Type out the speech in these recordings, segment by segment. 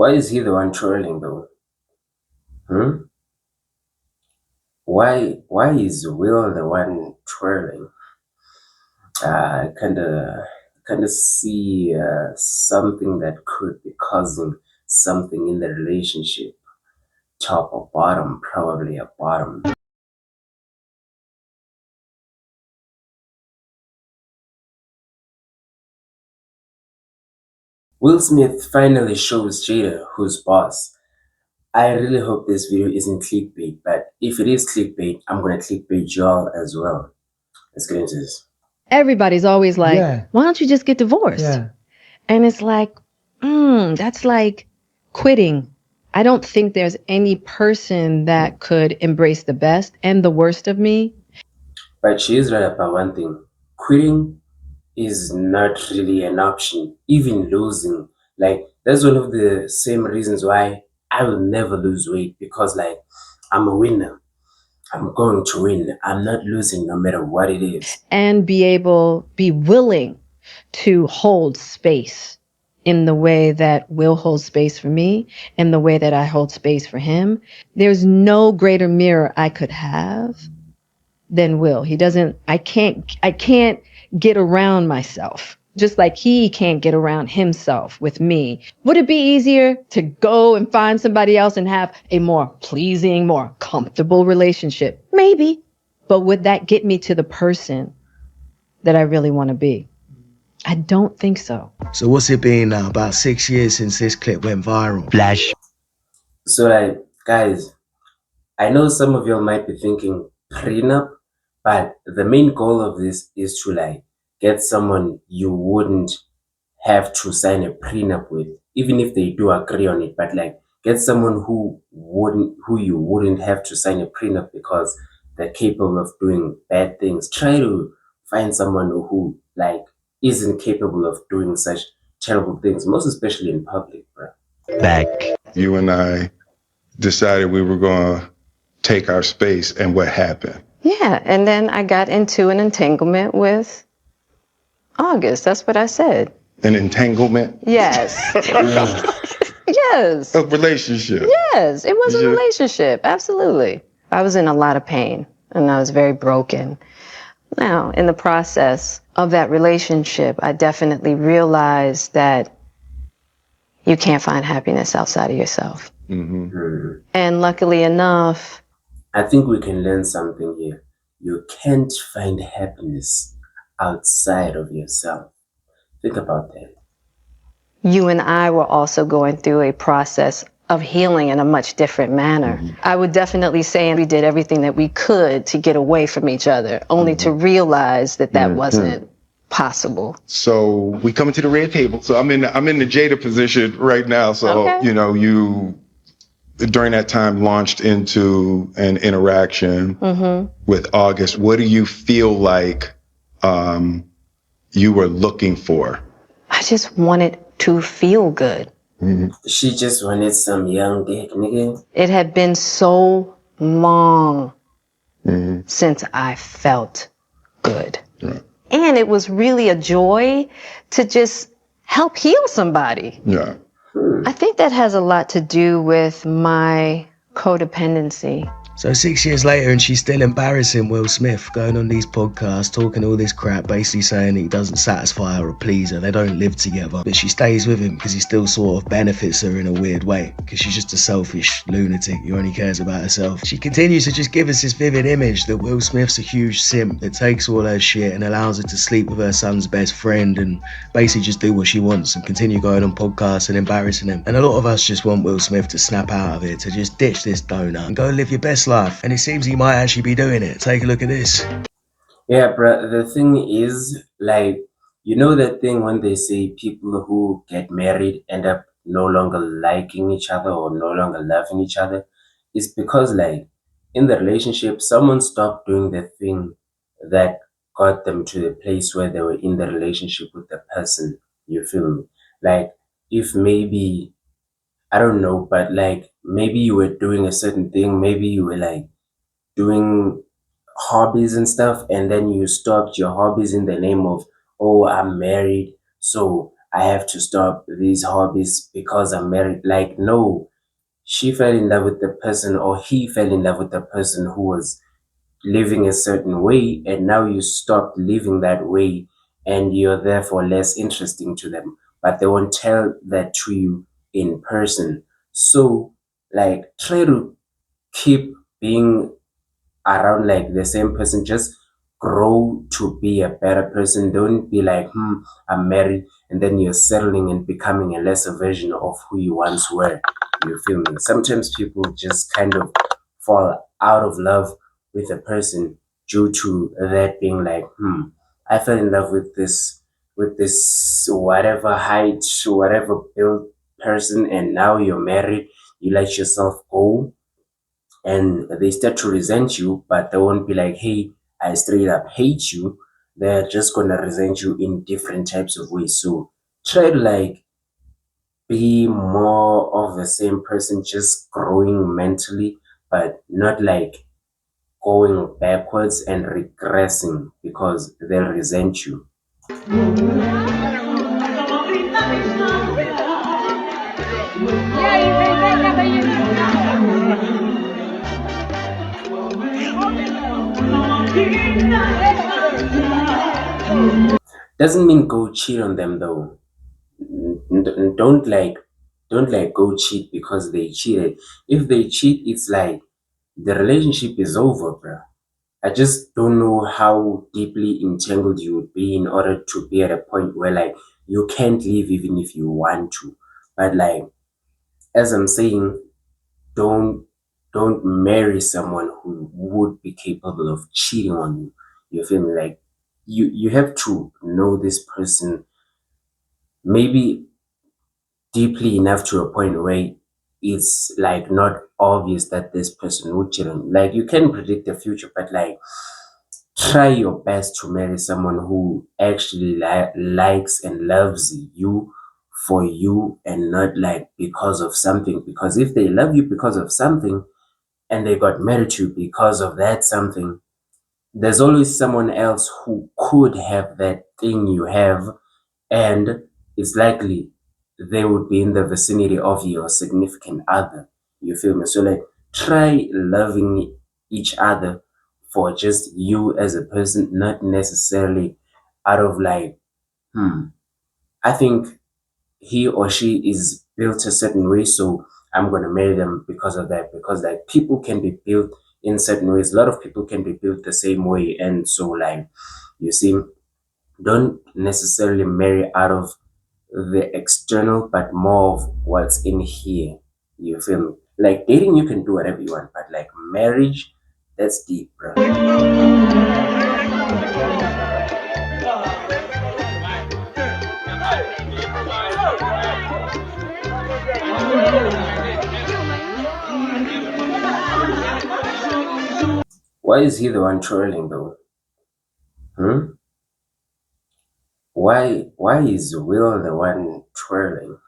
Why is he the one trolling though? Hmm? Why is Will the one twirling? I kind of see something that could be causing something in the relationship, top or bottom, probably a bottom. Will Smith finally shows Jada who's boss. I really hope this video isn't clickbait, but if it is clickbait, I'm gonna clickbait y'all as well. Let's get into this. Everybody's always like, why don't you just get divorced? Yeah. And it's like, that's like quitting. I don't think there's any person that could embrace the best and the worst of me. But she is right about one thing. Quitting is not really an option. Even losing. Like, that's one of the same reasons why I will never lose weight, because like I'm a winner. I'm going to win. I'm not losing no matter what it is. And be willing to hold space in the way that Will holds space for me and the way that I hold space for him. There's no greater mirror I could have than Will. I can't get around myself. Just like he can't get around himself with me. Would it be easier to go and find somebody else and have a more pleasing, more comfortable relationship? Maybe. But would that get me to the person that I really want to be? I don't think so. So what's it been now? About 6 years since this clip went viral. Flash. So like, guys, I know some of y'all might be thinking prenup, but the main goal of this is to like get someone you wouldn't have to sign a prenup with, even if they do agree on it. But like, get someone who you wouldn't have to sign a prenup because they're capable of doing bad things. Try to find someone who like isn't capable of doing such terrible things, most especially in public, bro. Back. You and I decided we were going to take our space, and what happened? Yeah, and then I got into an entanglement with August. That's what I said. An entanglement? Yes. Yes. A relationship? Yes, it was a relationship. Absolutely. I was in a lot of pain and I was very broken. Now, in the process of that relationship, I definitely realized that you can't find happiness outside of yourself. Mm-hmm. And luckily enough, I think we can learn something here. You can't find happiness outside of yourself. Think about that. you and I were also going through a process of healing in a much different manner. Mm-hmm. I would definitely say we did everything that we could to get away from each other, only to realize that wasn't possible. So we come into the red table. So I'm in the Jada position right now. So, Okay. you know, you during that time launched into an interaction with August. What do you feel like you were looking for? I just wanted to feel good. Mm-hmm. She just wanted some young dick, nigga. It had been so long since I felt good. Right. And it was really a joy to just help heal somebody. Yeah. I think that has a lot to do with my codependency. So 6 years later and she's still embarrassing Will Smith, going on these podcasts, talking all this crap, basically saying he doesn't satisfy her or please her. They don't live together. But she stays with him because he still sort of benefits her in a weird way, because she's just a selfish lunatic who only cares about herself. She continues to just give us this vivid image that Will Smith's a huge simp that takes all her shit and allows her to sleep with her son's best friend and basically just do what she wants and continue going on podcasts and embarrassing him. And a lot of us just want Will Smith to snap out of it, to just ditch this donut and go live your best life. And it seems he might actually be doing it. Take a look at this. Yeah, bro. The thing is, like, you know that thing when they say people who get married end up no longer liking each other or no longer loving each other? It's because, like, in the relationship, someone stopped doing the thing that got them to the place where they were in the relationship with the person. You feel me? Like, if maybe, I don't know, but like, maybe you were doing a certain thing, maybe you were like doing hobbies and stuff, and then you stopped your hobbies in the name of, oh, I'm married, so I have to stop these hobbies because I'm married. Like, no, she fell in love with the person, or he fell in love with the person who was living a certain way, and now you stop living that way, and you're therefore less interesting to them, but they won't tell that to you in person. So, like, try to keep being around like the same person. Just grow to be a better person. Don't be like, I'm married, and then you're settling and becoming a lesser version of who you once were. You feel me? Sometimes people just kind of fall out of love with a person due to that being like, I fell in love with this whatever height, whatever build person, and now you're married. You let yourself go, and they start to resent you, but they won't be like, hey, I straight up hate you. They're just gonna resent you in different types of ways. So try to like be more of the same person, just growing mentally, but not like going backwards and regressing because they'll resent you. Doesn't mean go cheat on them though. Don't like go cheat because they cheated. If they cheat, it's like the relationship is over, bro. I just don't know how deeply entangled you would be in order to be at a point where like you can't leave even if you want to. But like, as I'm saying, don't don't marry someone who would be capable of cheating on you. You feel me? Like, you have to know this person maybe deeply enough to a point where it's like not obvious that this person would cheat on you. Like, you can predict the future, but like, try your best to marry someone who actually likes and loves you for you, and not like because of something. Because if they love you because of something and they got married to you because of that something, there's always someone else who could have that thing you have, and it's likely they would be in the vicinity of your significant other. You feel me? So like, try loving each other for just you as a person, not necessarily out of like, I think he or she is built a certain way, so I'm gonna marry them because of that. Because like, people can be built in certain ways. A lot of people can be built the same way, and so like, you see, don't necessarily marry out of the external, but more of what's in here. You feel me? Like, dating, you can do whatever you want, but like marriage, that's deep, bro. Why is he the one trolling though? Hmm? Why is Will the one twirling?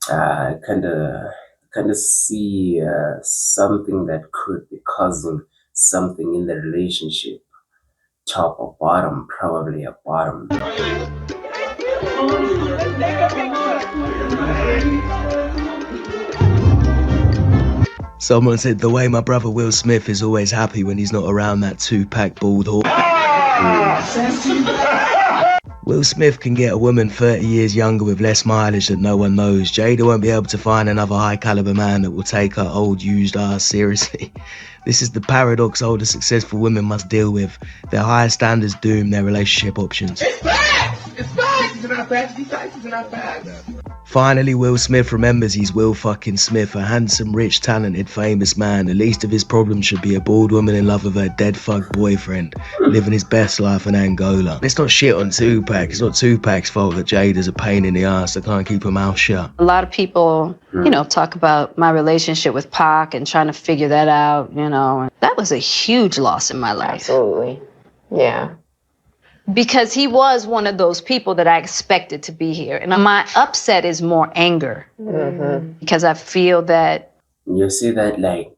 I kind of see something that could be causing something in the relationship. Top or bottom? Probably a bottom. Someone said the way my brother Will Smith is always happy when he's not around that two-pack bald hawk. Will Smith can get a woman 30 years younger with less mileage that no one knows. Jada won't be able to find another high caliber man that will take her old used ass seriously. This is the paradox older successful women must deal with. Their higher standards doom their relationship options. It's facts! It's facts! These are not facts. These are not facts. Finally, Will Smith remembers he's Will fucking Smith, a handsome, rich, talented, famous man. The least of his problems should be a bald woman in love with her dead fuck boyfriend, living his best life in Angola. It's not shit on Tupac. It's not Tupac's fault that Jada's a pain in the ass that can't keep her mouth shut. A lot of people, talk about my relationship with Pac and trying to figure that out, That was a huge loss in my life. Absolutely. Yeah. Because he was one of those people that I expected to be here. And my upset is more anger. Because I feel that... You see that, like,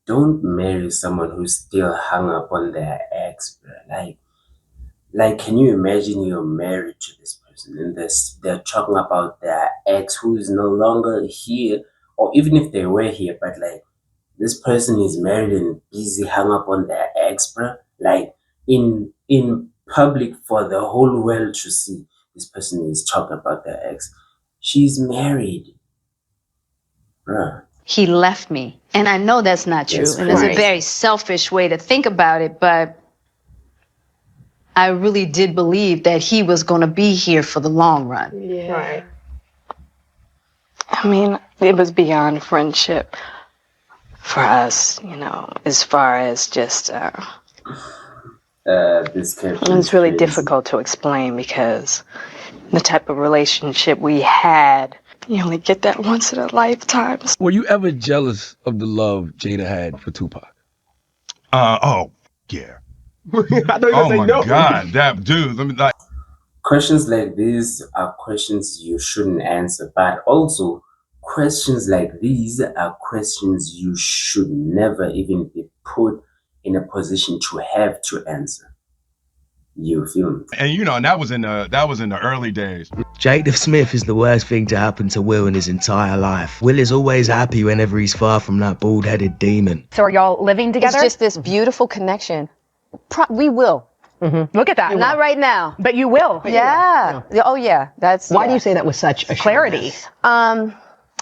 don't marry someone who's still hung up on their ex, bro. Like, can you imagine you're married to this person? relationships, and they're talking about their ex who is no longer here, or even if they were here, but like this person is married and busy hung up on their ex, bruh. Like in public for the whole world to see, this person is talking about their ex. She's married, bruh. He left me. And I know that's not true. That's And it's a crazy. very selfish way to think about it, but I really did believe that he was going to be here for the long run. Yeah. Right. I mean, it was beyond friendship for us, you know, as far as just, This character it's is really crazy. difficult to explain because the type of relationship we had, you only get that once in a lifetime. Were you ever jealous of the love Jada had for Tupac? Oh, yeah. I know Oh my God, that dude. Let me like. Questions like these are questions you shouldn't answer, but also questions like these are questions you should never even be put in a position to have to answer. You feel me? And you know, and that was in the early days. Jada Smith is the worst thing to happen to Will in his entire life. Will is always happy whenever he's far from that bald-headed demon. So are y'all living together? It's just this beautiful connection. We will. Look at that. Not right now. But you will. Yeah. Oh yeah. That's Why do you say that with such clarity?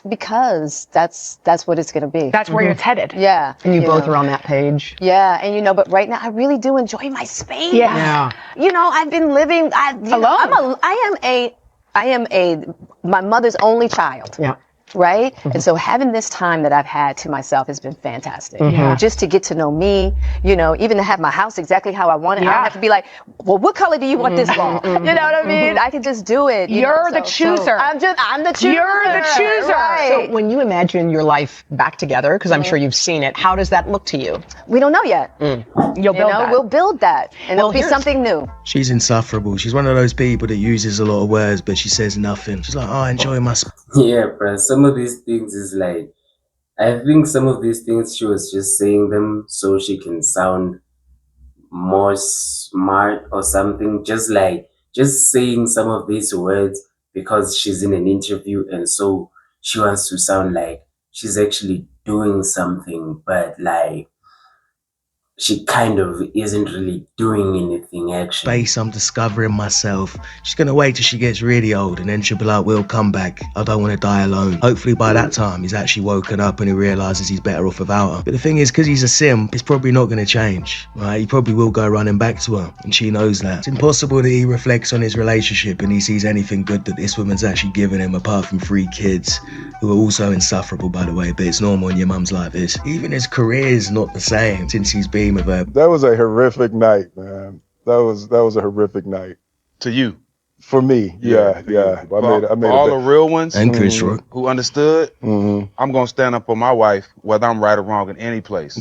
Because that's what it's gonna be. That's where it's headed. Yeah. And you both are on that page. Yeah, and but right now I really do enjoy my space. Yeah. You know, I've been living alone. I am my mother's only child. Yeah. Right? And so having this time that I've had to myself has been fantastic. Yeah. Just to get to know me, even to have my house exactly how I want it. I don't have to be like, well, what color do you want this wall? You know what I mean? I can just do it. You're the chooser. I'm the chooser. You're the chooser. Right. So when you imagine your life back together, because I'm sure you've seen it, how does that look to you? We don't know yet. You'll build that. We'll build that. And it'll be something new. She's insufferable. She's one of those people that uses a lot of words, but she says nothing. She's like, oh, I enjoy my Yeah, bro. Some of these things is like, I think some of these things she was just saying them so she can sound more smart or something. Just saying some of these words because she's in an interview, and so she wants to sound like she's actually doing something, but like she kind of isn't really doing anything actually. space. I'm discovering myself. She's gonna wait till she gets really old and then she'll be like, Will, come back. I don't want to die alone. Hopefully by that time he's actually woken up and he realizes he's better off without her. But the thing is, because he's a sim, it's probably not gonna change, right? He probably will go running back to her, and she knows that. It's impossible that he reflects on his relationship and he sees anything good that this woman's actually given him, apart from 3 kids who are also insufferable, by the way. But it's normal in your mum's like this. Even his career's not the same since he's been with her. That was a horrific night, man. That was a horrific night. To you. For me, yeah. I made all the real ones And Chris Rock, who understood, I'm going to stand up for my wife, whether I'm right or wrong in any place.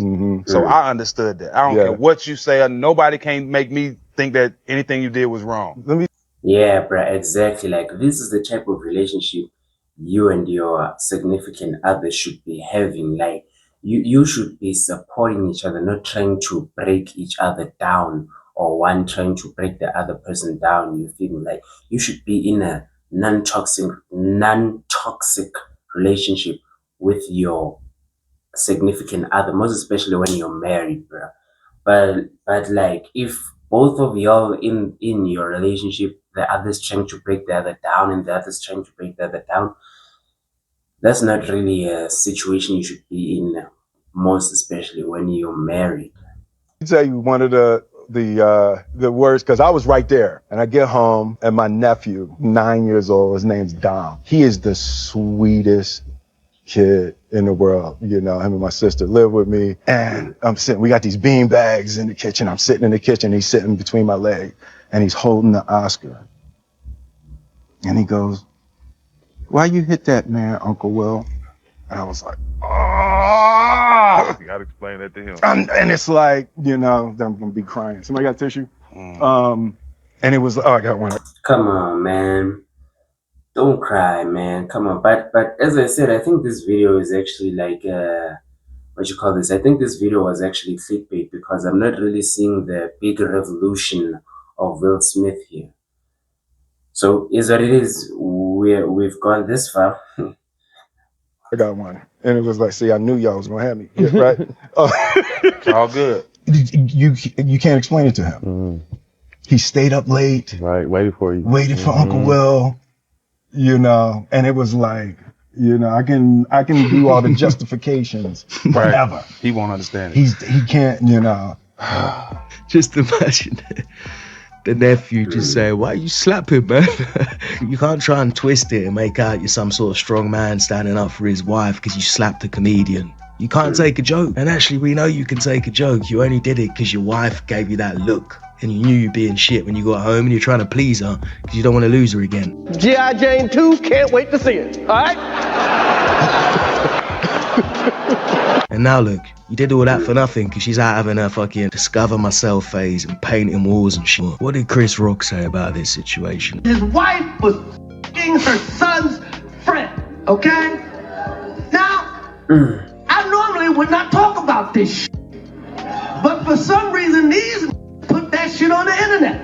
So I understood that. I don't care what you say. Nobody can make me think that anything you did was wrong. Yeah, bruh, exactly. Like, this is the type of relationship you and your significant other should be having. Like, you should be supporting each other, not trying to break each other down, or one trying to break the other person down. You feel me? Like, you should be in a non-toxic relationship with your significant other, most especially when you're married, bruh. But like, if both of y'all in your relationship, the other's trying to break the other down and the other's trying to break the other down, that's not really a situation you should be in, most especially when you're married. I'll tell you one of the worst, because I was right there, and I get home and my nephew, 9 years old, his name's Dom. He is the sweetest kid in the world. Him and my sister live with me, and we got these bean bags in the kitchen. I'm sitting in the kitchen, he's sitting between my legs, and he's holding the Oscar. And he goes, "Why you hit that man, Uncle Will?" And I was like, "Oh!" You got to explain that to him. And it's like, I'm gonna be crying. Somebody got tissue? And it was, I got one. Come on, man. Don't cry, man. Come on. But as I said, I think this video is actually like, what you call this? I think this video was actually clickbait, because I'm not really seeing the big revolution of Will Smith here. So is what it is. We've gone this far. I got one, and it was like, see, I knew y'all was gonna have me, yeah, right? It's all good. You can't explain it to him. He stayed up late, Right, waiting for you. waiting for Uncle Will, you know, and it was like, you know, I can do all the justifications, whatever. He won't understand it. He can't, you know. Just imagine the nephew just saying, why you slap him, man? You can't try and twist it and make out you're some sort of strong man standing up for his wife because you slapped a comedian. You can't take a joke. And actually, we know you can take a joke. You only did it because your wife gave you that look and you knew you being shit when you got home and you're trying to please her because you don't want to lose her again. G.I. Jane 2, can't wait to see it, all right? And now look, you did all that for nothing because she's out having her fucking discover myself phase and painting walls and shit. What did Chris Rock say about this situation? His wife was f***ing her son's friend, okay? Now, I normally would not talk about this shit, but for some reason, these put that shit on the internet.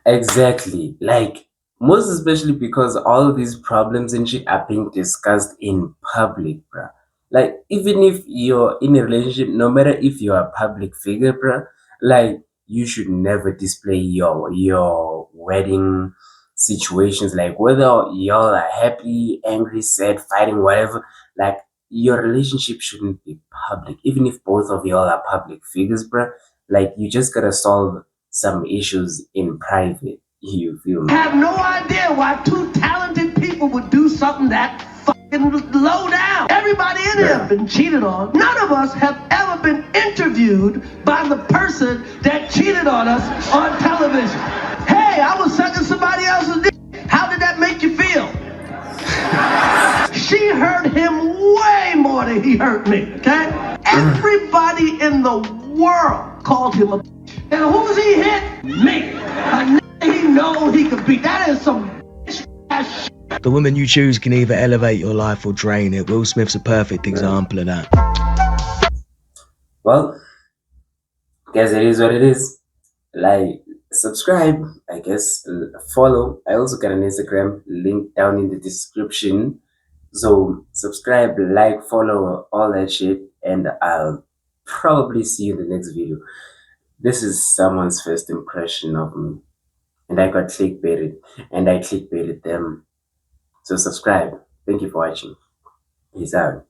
Exactly. Like, most especially because all of these problems and shit are being discussed in public, bruh. Like, even if you're in a relationship, no matter if you're a public figure, bruh, like, you should never display your wedding situations, like whether y'all are happy, angry, sad, fighting, whatever. Like, your relationship shouldn't be public, even if both of y'all are public figures, bruh. Like, you just gotta solve some issues in private. You feel me? I have no idea why two talented people would do something that fucking low down. Everybody in here have been cheated on. None of us have ever been interviewed by the person that cheated on us on television. Hey, I was sucking somebody else's dick. How did that make you feel? She hurt him way more than he hurt me, okay? Everybody in the world called him a and who's he hit? Me. A he know he could beat. That is some ass shit. The woman you choose can either elevate your life or drain it. Will Smith's a perfect example of that. Well, guess it is what it is. Like, subscribe, I guess, follow. I also got an Instagram link down in the description. So subscribe, like, follow, all that shit, and I'll probably see you in the next video. This is someone's first impression of me, and I got clickbaited, and I clickbaited them. So subscribe. Thank you for watching. Peace out.